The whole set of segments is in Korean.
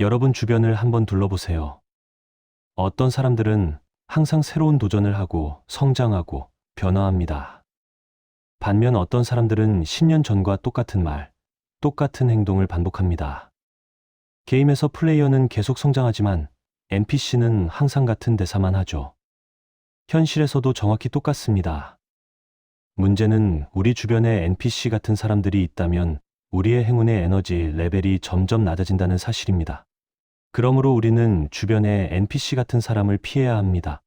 여러분 주변을 한번 둘러보세요. 어떤 사람들은 항상 새로운 도전을 하고 성장하고 변화합니다. 반면 어떤 사람들은 10년 전과 똑같은 말, 똑같은 행동을 반복합니다. 게임에서 플레이어는 계속 성장하지만 NPC는 항상 같은 대사만 하죠. 현실에서도 정확히 똑같습니다. 문제는 우리 주변에 NPC 같은 사람들이 있다면 우리의 행운의 에너지 레벨이 점점 낮아진다는 사실입니다. 그러므로 우리는 주변에 NPC 같은 사람을 피해야 합니다.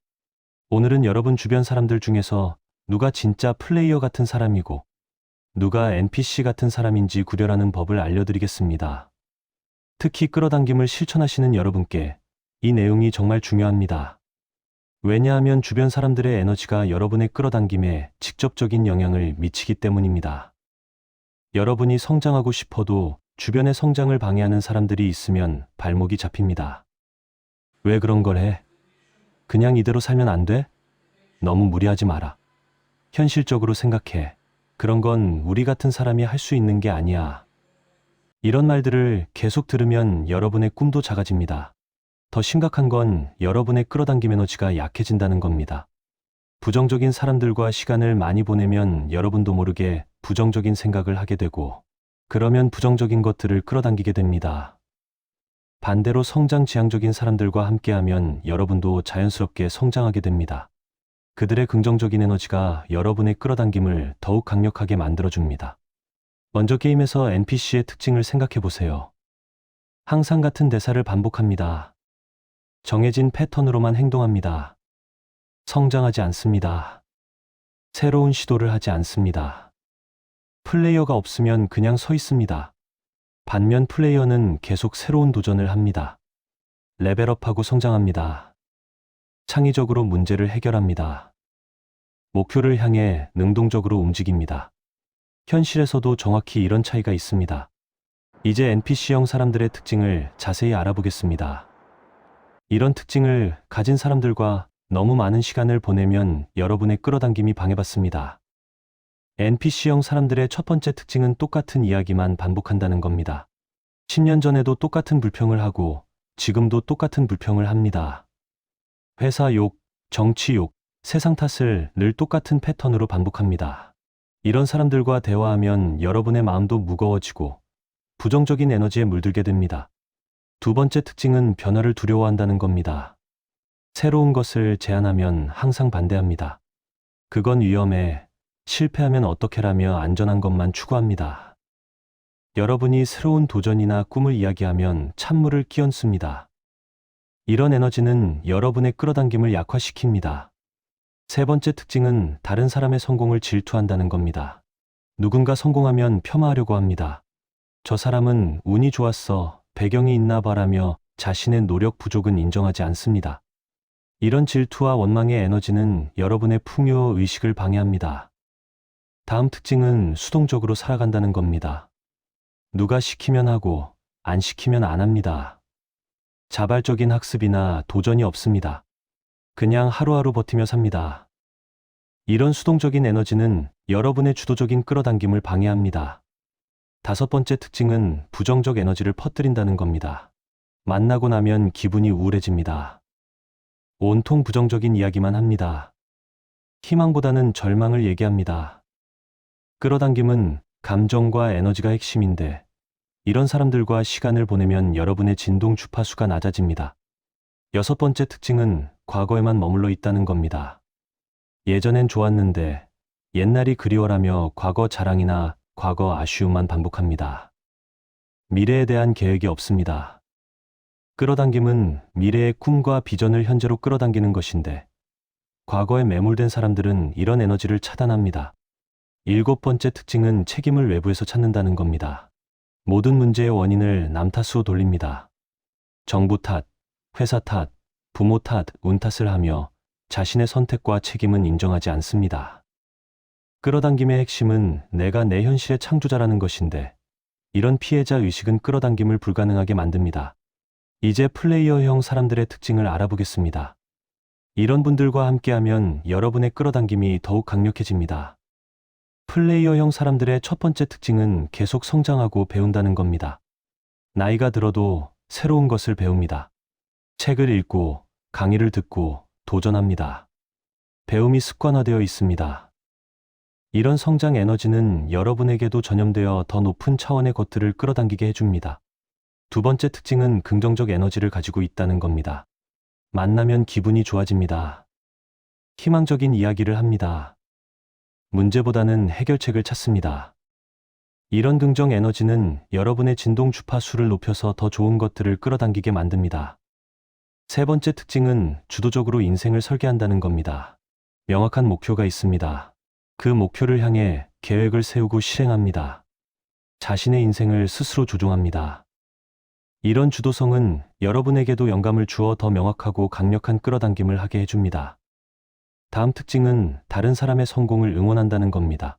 오늘은 여러분 주변 사람들 중에서 누가 진짜 플레이어 같은 사람이고 누가 NPC 같은 사람인지 구별하는 법을 알려드리겠습니다. 특히 끌어당김을 실천하시는 여러분께 이 내용이 정말 중요합니다. 왜냐하면 주변 사람들의 에너지가 여러분의 끌어당김에 직접적인 영향을 미치기 때문입니다. 여러분이 성장하고 싶어도 주변의 성장을 방해하는 사람들이 있으면 발목이 잡힙니다. 왜 그런 걸 해? 그냥 이대로 살면 안 돼? 너무 무리하지 마라. 현실적으로 생각해. 그런 건 우리 같은 사람이 할 수 있는 게 아니야. 이런 말들을 계속 들으면 여러분의 꿈도 작아집니다. 더 심각한 건 여러분의 끌어당김 에너지가 약해진다는 겁니다. 부정적인 사람들과 시간을 많이 보내면 여러분도 모르게 부정적인 생각을 하게 되고 그러면 부정적인 것들을 끌어당기게 됩니다. 반대로 성장 지향적인 사람들과 함께하면 여러분도 자연스럽게 성장하게 됩니다. 그들의 긍정적인 에너지가 여러분의 끌어당김을 더욱 강력하게 만들어줍니다. 먼저 게임에서 NPC의 특징을 생각해 보세요. 항상 같은 대사를 반복합니다. 정해진 패턴으로만 행동합니다. 성장하지 않습니다. 새로운 시도를 하지 않습니다. 플레이어가 없으면 그냥 서 있습니다. 반면 플레이어는 계속 새로운 도전을 합니다. 레벨업하고 성장합니다. 창의적으로 문제를 해결합니다. 목표를 향해 능동적으로 움직입니다. 현실에서도 정확히 이런 차이가 있습니다. 이제 NPC형 사람들의 특징을 자세히 알아보겠습니다. 이런 특징을 가진 사람들과 너무 많은 시간을 보내면 여러분의 끌어당김이 방해받습니다. NPC형 사람들의 첫 번째 특징은 똑같은 이야기만 반복한다는 겁니다. 10년 전에도 똑같은 불평을 하고 지금도 똑같은 불평을 합니다. 회사 욕, 정치 욕, 세상 탓을 늘 똑같은 패턴으로 반복합니다. 이런 사람들과 대화하면 여러분의 마음도 무거워지고 부정적인 에너지에 물들게 됩니다. 두 번째 특징은 변화를 두려워한다는 겁니다. 새로운 것을 제안하면 항상 반대합니다. 그건 위험해. 실패하면 어떡해라며 안전한 것만 추구합니다. 여러분이 새로운 도전이나 꿈을 이야기하면 찬물을 끼얹습니다. 이런 에너지는 여러분의 끌어당김을 약화시킵니다. 세 번째 특징은 다른 사람의 성공을 질투한다는 겁니다. 누군가 성공하면 폄하하려고 합니다. 저 사람은 운이 좋았어. 배경이 있나 봐라며 자신의 노력 부족은 인정하지 않습니다. 이런 질투와 원망의 에너지는 여러분의 풍요 의식을 방해합니다. 다음 특징은 수동적으로 살아간다는 겁니다. 누가 시키면 하고 안 시키면 안 합니다. 자발적인 학습이나 도전이 없습니다. 그냥 하루하루 버티며 삽니다. 이런 수동적인 에너지는 여러분의 주도적인 끌어당김을 방해합니다. 다섯 번째 특징은 부정적 에너지를 퍼뜨린다는 겁니다. 만나고 나면 기분이 우울해집니다. 온통 부정적인 이야기만 합니다. 희망보다는 절망을 얘기합니다. 끌어당김은 감정과 에너지가 핵심인데 이런 사람들과 시간을 보내면 여러분의 진동 주파수가 낮아집니다. 여섯 번째 특징은 과거에만 머물러 있다는 겁니다. 예전엔 좋았는데 옛날이 그리워라며 과거 자랑이나 과거 아쉬움만 반복합니다. 미래에 대한 계획이 없습니다. 끌어당김은 미래의 꿈과 비전을 현재로 끌어당기는 것인데 과거에 매몰된 사람들은 이런 에너지를 차단합니다. 일곱 번째 특징은 책임을 외부에서 찾는다는 겁니다. 모든 문제의 원인을 남 탓으로 돌립니다. 정부 탓, 회사 탓, 부모 탓, 운 탓을 하며 자신의 선택과 책임은 인정하지 않습니다. 끌어당김의 핵심은 내가 내 현실의 창조자라는 것인데 이런 피해자 의식은 끌어당김을 불가능하게 만듭니다. 이제 플레이어형 사람들의 특징을 알아보겠습니다. 이런 분들과 함께하면 여러분의 끌어당김이 더욱 강력해집니다. 플레이어형 사람들의 첫 번째 특징은 계속 성장하고 배운다는 겁니다. 나이가 들어도 새로운 것을 배웁니다. 책을 읽고 강의를 듣고 도전합니다. 배움이 습관화되어 있습니다. 이런 성장 에너지는 여러분에게도 전염되어 더 높은 차원의 것들을 끌어당기게 해줍니다. 두 번째 특징은 긍정적 에너지를 가지고 있다는 겁니다. 만나면 기분이 좋아집니다. 희망적인 이야기를 합니다. 문제보다는 해결책을 찾습니다. 이런 긍정 에너지는 여러분의 진동 주파수를 높여서 더 좋은 것들을 끌어당기게 만듭니다. 세 번째 특징은 주도적으로 인생을 설계한다는 겁니다. 명확한 목표가 있습니다. 그 목표를 향해 계획을 세우고 실행합니다. 자신의 인생을 스스로 조종합니다. 이런 주도성은 여러분에게도 영감을 주어 더 명확하고 강력한 끌어당김을 하게 해줍니다. 다음 특징은 다른 사람의 성공을 응원한다는 겁니다.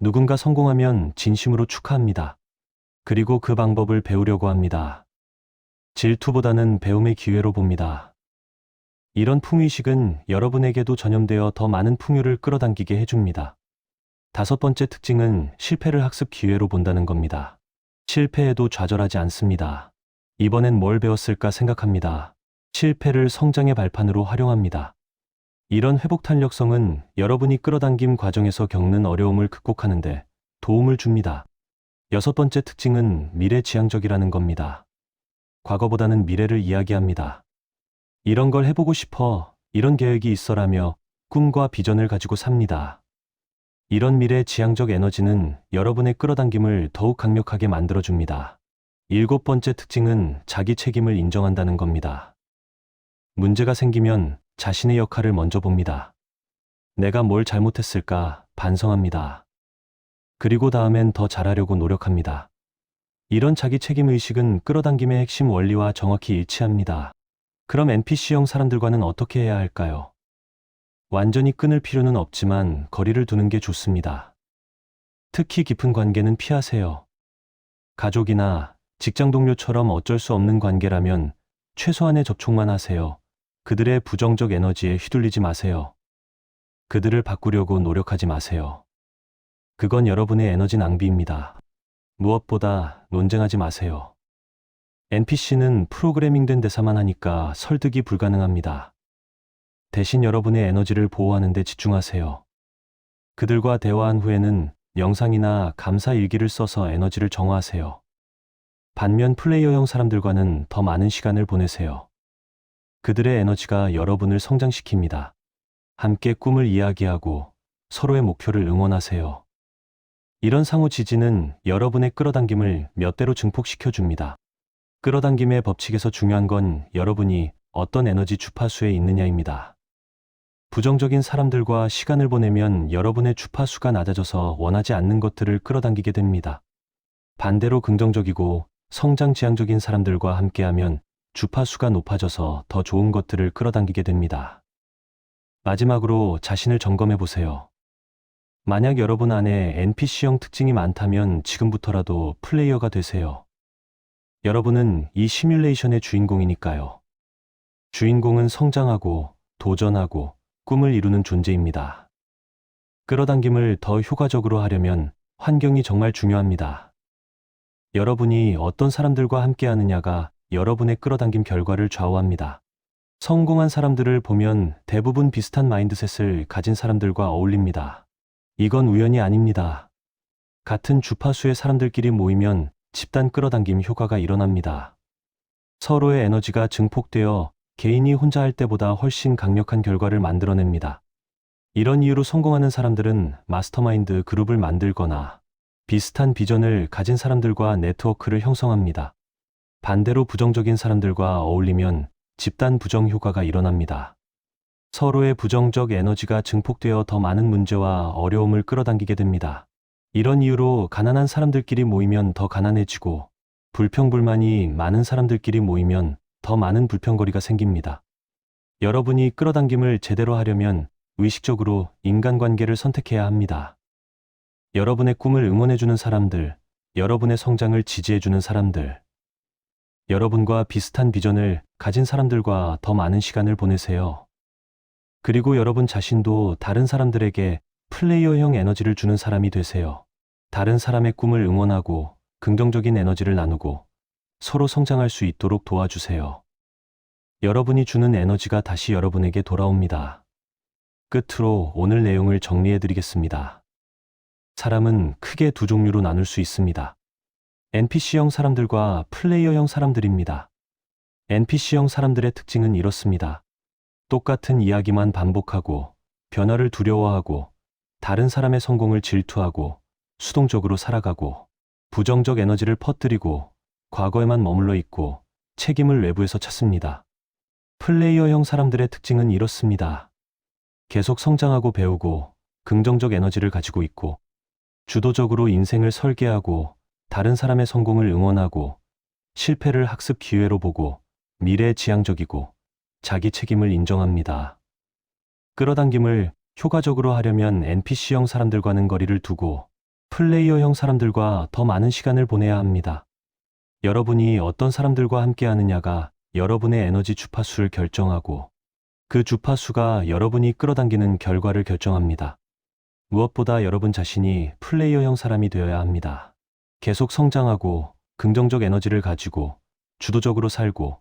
누군가 성공하면 진심으로 축하합니다. 그리고 그 방법을 배우려고 합니다. 질투보다는 배움의 기회로 봅니다. 이런 풍의식은 여러분에게도 전염되어 더 많은 풍요를 끌어당기게 해줍니다. 다섯 번째 특징은 실패를 학습 기회로 본다는 겁니다. 실패해도 좌절하지 않습니다. 이번엔 뭘 배웠을까 생각합니다. 실패를 성장의 발판으로 활용합니다. 이런 회복 탄력성은 여러분이 끌어당김 과정에서 겪는 어려움을 극복하는데 도움을 줍니다. 여섯 번째 특징은 미래지향적이라는 겁니다. 과거보다는 미래를 이야기합니다. 이런 걸 해보고 싶어, 이런 계획이 있어라며 꿈과 비전을 가지고 삽니다. 이런 미래지향적 에너지는 여러분의 끌어당김을 더욱 강력하게 만들어줍니다. 일곱 번째 특징은 자기 책임을 인정한다는 겁니다. 문제가 생기면 자신의 역할을 먼저 봅니다. 내가 뭘 잘못했을까 반성합니다. 그리고 다음엔 더 잘하려고 노력합니다. 이런 자기 책임의식은 끌어당김의 핵심 원리와 정확히 일치합니다. 그럼 NPC형 사람들과는 어떻게 해야 할까요? 완전히 끊을 필요는 없지만 거리를 두는 게 좋습니다. 특히 깊은 관계는 피하세요. 가족이나 직장 동료처럼 어쩔 수 없는 관계라면 최소한의 접촉만 하세요. 그들의 부정적 에너지에 휘둘리지 마세요. 그들을 바꾸려고 노력하지 마세요. 그건 여러분의 에너지 낭비입니다. 무엇보다 논쟁하지 마세요. NPC는 프로그래밍된 대사만 하니까 설득이 불가능합니다. 대신 여러분의 에너지를 보호하는 데 집중하세요. 그들과 대화한 후에는 영상이나 감사 일기를 써서 에너지를 정화하세요. 반면 플레이어형 사람들과는 더 많은 시간을 보내세요. 그들의 에너지가 여러분을 성장시킵니다. 함께 꿈을 이야기하고 서로의 목표를 응원하세요. 이런 상호 지지는 여러분의 끌어당김을 몇 배로 증폭시켜 줍니다. 끌어당김의 법칙에서 중요한 건 여러분이 어떤 에너지 주파수에 있느냐입니다. 부정적인 사람들과 시간을 보내면 여러분의 주파수가 낮아져서 원하지 않는 것들을 끌어당기게 됩니다. 반대로 긍정적이고 성장지향적인 사람들과 함께하면 주파수가 높아져서 더 좋은 것들을 끌어당기게 됩니다. 마지막으로 자신을 점검해 보세요. 만약 여러분 안에 NPC형 특징이 많다면 지금부터라도 플레이어가 되세요. 여러분은 이 시뮬레이션의 주인공이니까요. 주인공은 성장하고 도전하고 꿈을 이루는 존재입니다. 끌어당김을 더 효과적으로 하려면 환경이 정말 중요합니다. 여러분이 어떤 사람들과 함께하느냐가 여러분의 끌어당김 결과를 좌우합니다. 성공한 사람들을 보면 대부분 비슷한 마인드셋을 가진 사람들과 어울립니다. 이건 우연이 아닙니다. 같은 주파수의 사람들끼리 모이면 집단 끌어당김 효과가 일어납니다. 서로의 에너지가 증폭되어 개인이 혼자 할 때보다 훨씬 강력한 결과를 만들어냅니다. 이런 이유로 성공하는 사람들은 마스터마인드 그룹을 만들거나 비슷한 비전을 가진 사람들과 네트워크를 형성합니다. 반대로 부정적인 사람들과 어울리면 집단 부정 효과가 일어납니다. 서로의 부정적 에너지가 증폭되어 더 많은 문제와 어려움을 끌어당기게 됩니다. 이런 이유로 가난한 사람들끼리 모이면 더 가난해지고 불평불만이 많은 사람들끼리 모이면 더 많은 불평거리가 생깁니다. 여러분이 끌어당김을 제대로 하려면 의식적으로 인간관계를 선택해야 합니다. 여러분의 꿈을 응원해주는 사람들, 여러분의 성장을 지지해주는 사람들, 여러분과 비슷한 비전을 가진 사람들과 더 많은 시간을 보내세요. 그리고 여러분 자신도 다른 사람들에게 플레이어형 에너지를 주는 사람이 되세요. 다른 사람의 꿈을 응원하고 긍정적인 에너지를 나누고 서로 성장할 수 있도록 도와주세요. 여러분이 주는 에너지가 다시 여러분에게 돌아옵니다. 끝으로 오늘 내용을 정리해 드리겠습니다. 사람은 크게 두 종류로 나눌 수 있습니다. NPC형 사람들과 플레이어형 사람들입니다. NPC형 사람들의 특징은 이렇습니다. 똑같은 이야기만 반복하고 변화를 두려워하고 다른 사람의 성공을 질투하고 수동적으로 살아가고 부정적 에너지를 퍼뜨리고 과거에만 머물러 있고 책임을 외부에서 찾습니다. 플레이어형 사람들의 특징은 이렇습니다. 계속 성장하고 배우고 긍정적 에너지를 가지고 있고 주도적으로 인생을 설계하고 다른 사람의 성공을 응원하고 실패를 학습 기회로 보고 미래지향적이고 자기 책임을 인정합니다. 끌어당김을 효과적으로 하려면 NPC형 사람들과는 거리를 두고 플레이어형 사람들과 더 많은 시간을 보내야 합니다. 여러분이 어떤 사람들과 함께 하느냐가 여러분의 에너지 주파수를 결정하고 그 주파수가 여러분이 끌어당기는 결과를 결정합니다. 무엇보다 여러분 자신이 플레이어형 사람이 되어야 합니다. 계속 성장하고 긍정적 에너지를 가지고 주도적으로 살고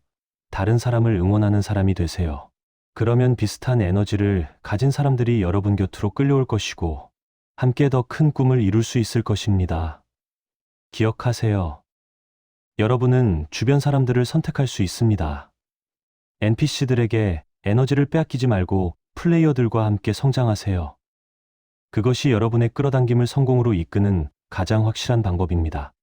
다른 사람을 응원하는 사람이 되세요. 그러면 비슷한 에너지를 가진 사람들이 여러분 곁으로 끌려올 것이고 함께 더 큰 꿈을 이룰 수 있을 것입니다. 기억하세요. 여러분은 주변 사람들을 선택할 수 있습니다. NPC들에게 에너지를 빼앗기지 말고 플레이어들과 함께 성장하세요. 그것이 여러분의 끌어당김을 성공으로 이끄는 가장 확실한 방법입니다.